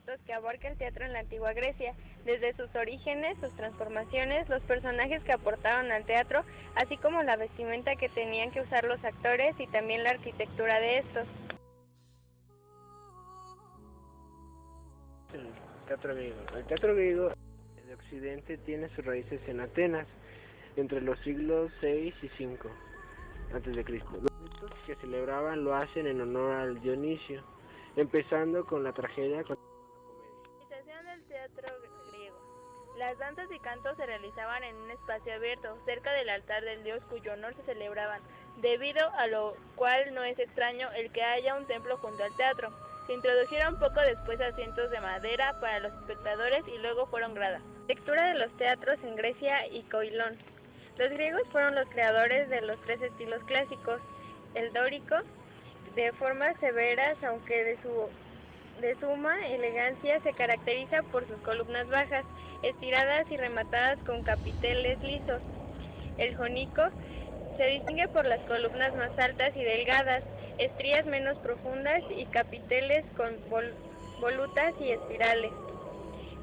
puntos que abarca el teatro en la antigua Grecia, desde sus orígenes, sus transformaciones, los personajes que aportaron al teatro, así como la vestimenta que tenían que usar los actores y también la arquitectura de estos. El teatro griego. El teatro griego de Occidente tiene sus raíces en Atenas, entre los siglos 6 y 5 antes de Cristo. Los ritos que celebraban lo hacen en honor al Dionisio, empezando con la tragedia con la comedia. Organización del teatro griego. Las danzas y cantos se realizaban en un espacio abierto, cerca del altar del dios cuyo honor se celebraban, debido a lo cual no es extraño el que haya un templo junto al teatro. Se introdujeron poco después asientos de madera para los espectadores y luego fueron gradas. Lectura de los teatros en Grecia y Coilón. Los griegos fueron los creadores de los tres estilos clásicos. El dórico, de formas severas aunque de suma elegancia, se caracteriza por sus columnas bajas, estiradas y rematadas con capiteles lisos. El jónico se distingue por las columnas más altas y delgadas, estrías menos profundas y capiteles con volutas y espirales.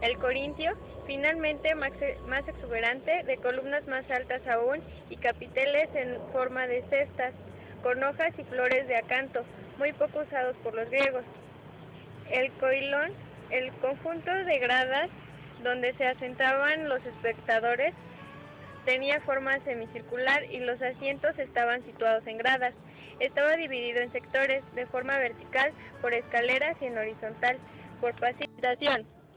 El corintio, finalmente más exuberante, de columnas más altas aún y capiteles en forma de cestas, con hojas y flores de acanto, muy poco usados por los griegos. El coilón, el conjunto de gradas donde se asentaban los espectadores, tenía forma semicircular y los asientos estaban situados en gradas. Estaba dividido en sectores, de forma vertical, por escaleras y en horizontal, por pasillos.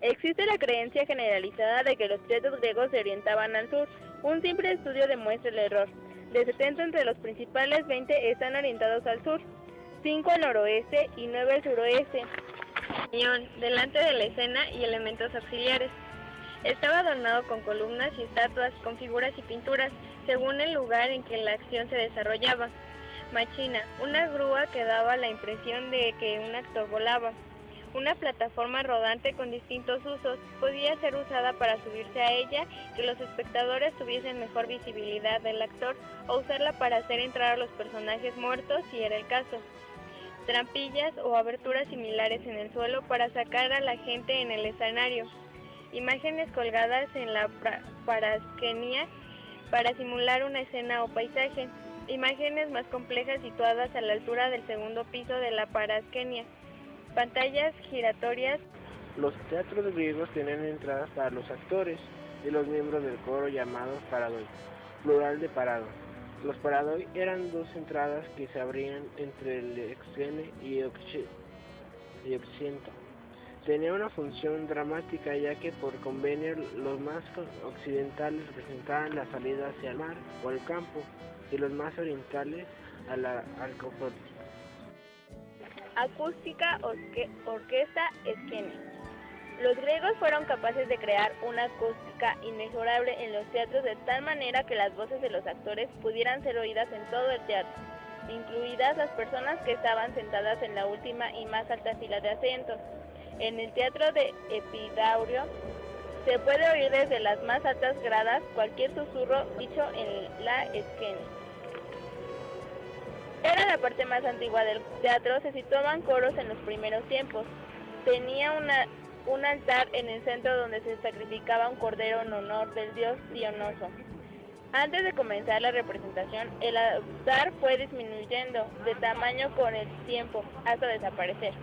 Existe la creencia generalizada de que los teatros griegos se orientaban al sur. Un simple estudio demuestra el error. De 70 entre los principales, 20 están orientados al sur, 5 al noroeste y 9 al suroeste. Delante de la escena y elementos auxiliares. Estaba adornado con columnas y estatuas, con figuras y pinturas, según el lugar en que la acción se desarrollaba. Machina, una grúa que daba la impresión de que un actor volaba. Una plataforma rodante con distintos usos, podía ser usada para subirse a ella, que los espectadores tuviesen mejor visibilidad del actor, o usarla para hacer entrar a los personajes muertos si era el caso. Trampillas o aberturas similares en el suelo para sacar a la gente en el escenario. Imágenes colgadas en la paraskenia para simular una escena o paisaje. Imágenes más complejas situadas a la altura del segundo piso de la paraskenia. Pantallas giratorias. Los teatros griegos tenían entradas para los actores y los miembros del coro llamados paradoi, plural de parado. Los paradoi eran dos entradas que se abrían entre el exene y occidente. Tenía una función dramática ya que por convenio los más occidentales representaban la salida hacia el mar o al campo y los más orientales al confort. Acústica, orquesta, esquene. Los griegos fueron capaces de crear una acústica inmejorable en los teatros de tal manera que las voces de los actores pudieran ser oídas en todo el teatro, incluidas las personas que estaban sentadas en la última y más alta fila de asientos. En el teatro de Epidauro se puede oír desde las más altas gradas cualquier susurro dicho en la esquena. Era la parte más antigua del teatro, se situaban coros en los primeros tiempos. Tenía un altar en el centro donde se sacrificaba un cordero en honor del dios Dioniso. Antes de comenzar la representación, el altar fue disminuyendo de tamaño con el tiempo hasta desaparecer.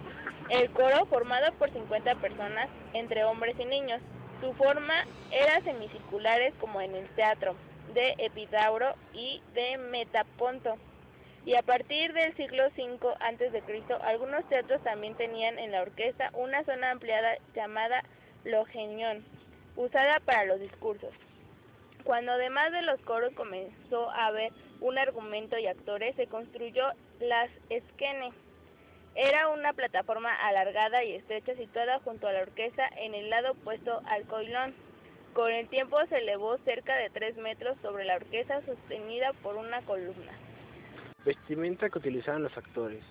El coro, formado por 50 personas, entre hombres y niños, su forma era semicirculares como en el teatro de Epidauro y de Metaponto. Y a partir del siglo V a.C., algunos teatros también tenían en la orquesta una zona ampliada llamada logenión, usada para los discursos. Cuando además de los coros comenzó a haber un argumento y actores, se construyó las esquene. Era una plataforma alargada y estrecha situada junto a la orquesta en el lado opuesto al coilón. Con el tiempo se elevó cerca de 3 metros sobre la orquesta sostenida por una columna. Vestimenta que utilizaban los actores.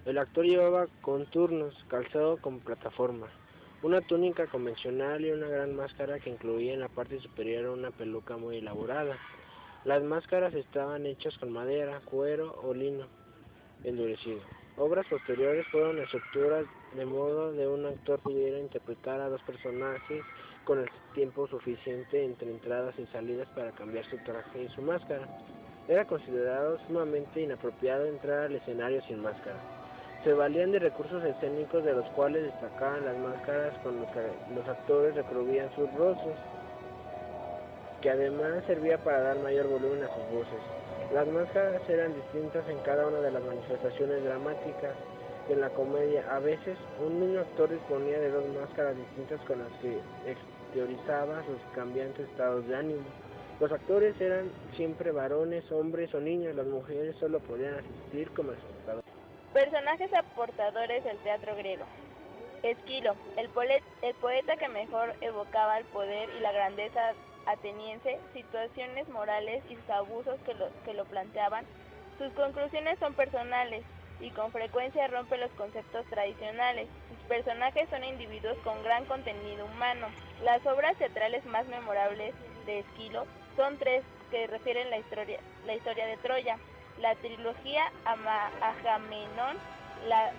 El actor llevaba conturnos, calzado con plataforma, una túnica convencional y una gran máscara que incluía en la parte superior una peluca muy elaborada. Las máscaras estaban hechas con madera, cuero o lino endurecido. Obras posteriores fueron estructuras de modo de un actor pudiera interpretar a dos personajes con el tiempo suficiente entre entradas y salidas para cambiar su traje y su máscara. Era considerado sumamente inapropiado entrar al escenario sin máscara. Se valían de recursos escénicos de los cuales destacaban las máscaras con los que los actores recubrían sus rostros, que además servía para dar mayor volumen a sus voces. Las máscaras eran distintas en cada una de las manifestaciones dramáticas de la comedia. A veces, un mismo actor disponía de dos máscaras distintas con las que exteriorizaba sus cambiantes estados de ánimo. Los actores eran siempre varones, hombres o niños. Las mujeres solo podían asistir como espectadores. Personajes aportadores del teatro griego. Esquilo, el poeta que mejor evocaba el poder y la grandeza ateniense, situaciones morales y sus abusos que lo planteaban. Sus conclusiones son personales y con frecuencia rompe los conceptos tradicionales. Sus personajes son individuos con gran contenido humano. Las obras teatrales más memorables de Esquilo son tres que refieren la historia de Troya: la trilogía Agamenón, las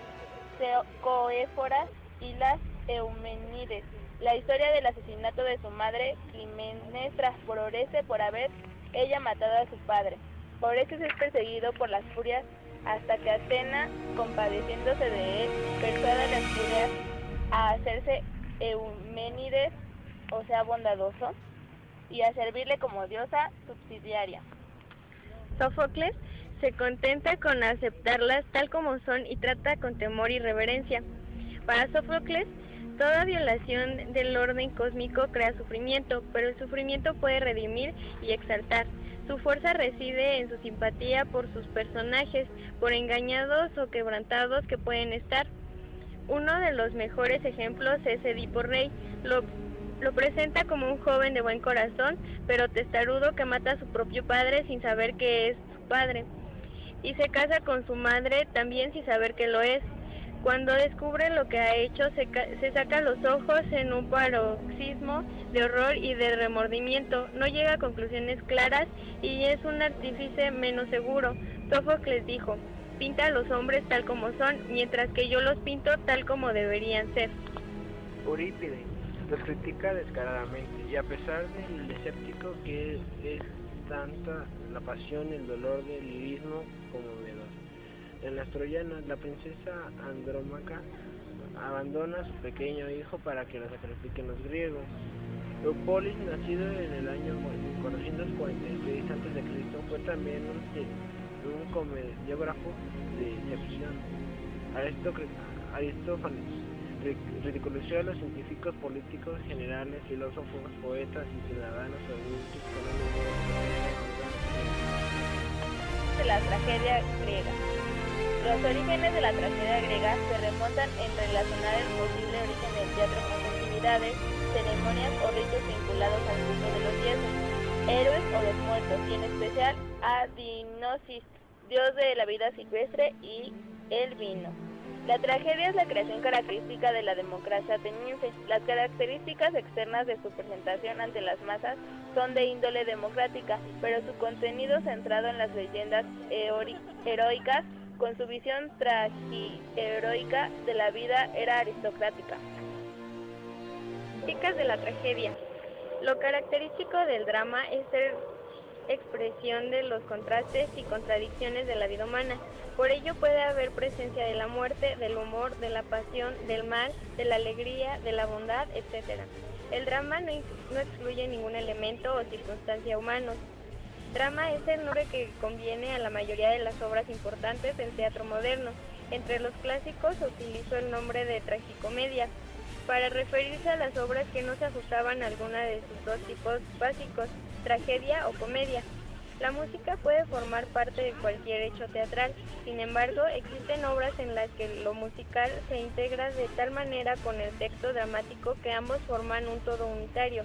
Coéforas y las Euménides. La historia del asesinato de su madre, Clitemnestra, por Oreste por haber ella matado a su padre. Orestes es perseguido por las furias hasta que Atena, compadeciéndose de él, persuade a las furias a hacerse Euménides, o sea bondadoso, y a servirle como diosa subsidiaria. Sófocles se contenta con aceptarlas tal como son y trata con temor y reverencia. Para Sófocles, toda violación del orden cósmico crea sufrimiento, pero el sufrimiento puede redimir y exaltar. Su fuerza reside en su simpatía por sus personajes, por engañados o quebrantados que pueden estar. Uno de los mejores ejemplos es Edipo Rey. Lo presenta como un joven de buen corazón, pero testarudo que mata a su propio padre sin saber que es su padre, y se casa con su madre también sin saber que lo es. Cuando descubre lo que ha hecho, se saca los ojos en un paroxismo de horror y de remordimiento. No llega a conclusiones claras y es un artífice menos seguro. Sófocles dijo: pinta a los hombres tal como son, mientras que yo los pinto tal como deberían ser. Eurípides los critica descaradamente, y a pesar del escéptico que es tanta la pasión y el dolor del lirismo conmovedor. En las troyanas, la princesa Andrómaca abandona a su pequeño hijo para que lo sacrifiquen los griegos. Eupolis, nacido en el año 446 a.C., fue también un comediógrafo de excepción. Aristófanes ridiculizó a los científicos, políticos, generales, filósofos, poetas y ciudadanos adultos con de la tragedia griega. Los orígenes de la tragedia griega se remontan en relacionar el posible origen del teatro con festividades, ceremonias o ritos vinculados al culto de los dioses, héroes o los muertos, y en especial a Dionisos, dios de la vida silvestre y el vino. La tragedia es la creación característica de la democracia ateniense. Las características externas de su presentación ante las masas son de índole democrática, pero su contenido centrado en las leyendas heroicas, con su visión tragiheroica de la vida, era aristocrática. Características de la tragedia. Lo característico del drama es ser expresión de los contrastes y contradicciones de la vida humana. Por ello puede haber presencia de la muerte, del humor, de la pasión, del mal, de la alegría, de la bondad, etc. El drama no excluye ningún elemento o circunstancia humanos. Drama es el nombre que conviene a la mayoría de las obras importantes del teatro moderno. Entre los clásicos se utilizó el nombre de tragicomedia para referirse a las obras que no se ajustaban a alguna de sus dos tipos básicos, tragedia o comedia. La música puede formar parte de cualquier hecho teatral. Sin embargo, existen obras en las que lo musical se integra de tal manera con el texto dramático que ambos forman un todo unitario.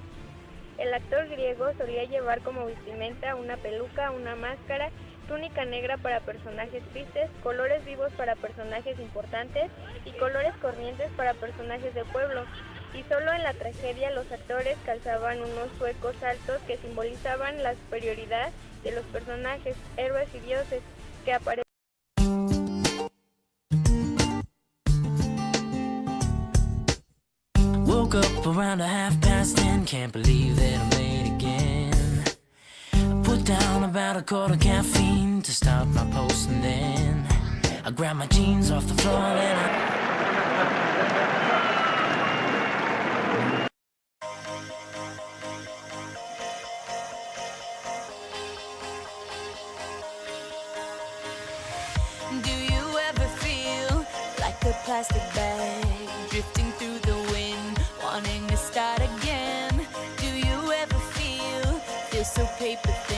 El actor griego solía llevar como vestimenta una peluca, una máscara, túnica negra para personajes tristes, colores vivos para personajes importantes y colores corrientes para personajes de pueblo. Y solo en la tragedia los actores calzaban unos zuecos altos que simbolizaban la superioridad de los personajes, héroes y dioses, que aparecen Woke up around 10:30, can't believe that I'm late again. Put down about a quart of caffeine to start my post, and then I grab my jeans off the floor and Do you ever feel like a plastic bag